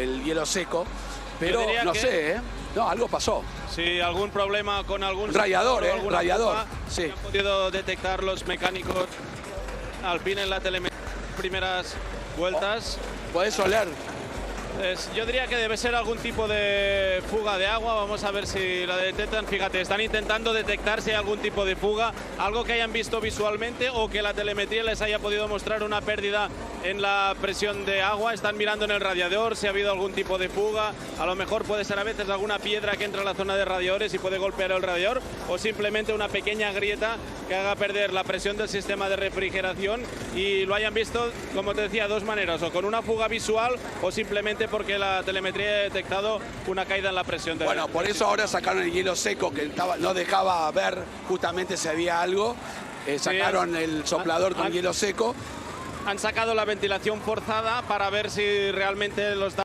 el hielo seco, pero no sé, ¿eh? No, algo pasó. Sí, algún problema con algún radiador, radiador. Sí. Han podido detectar los mecánicos Alpine en la telemetría primeras vueltas. Puedes oler. Yo diría que debe ser algún tipo de fuga de agua. Vamos a ver si la detectan. Fíjate, están intentando detectar si hay algún tipo de fuga, algo que hayan visto visualmente o que la telemetría les haya podido mostrar una pérdida en la presión de agua. Están mirando en el radiador si ha habido algún tipo de fuga. A lo mejor puede ser a veces alguna piedra que entra a la zona de radiadores y puede golpear el radiador, o simplemente una pequeña grieta que haga perder la presión del sistema de refrigeración, y lo hayan visto, como te decía, de dos maneras: o con una fuga visual o simplemente porque la telemetría ha detectado una caída en la presión. Bueno, por eso ahora sacaron el hielo seco, que no dejaba ver justamente si había algo. Sacaron el soplador con hielo seco. Han sacado la ventilación forzada para ver si realmente los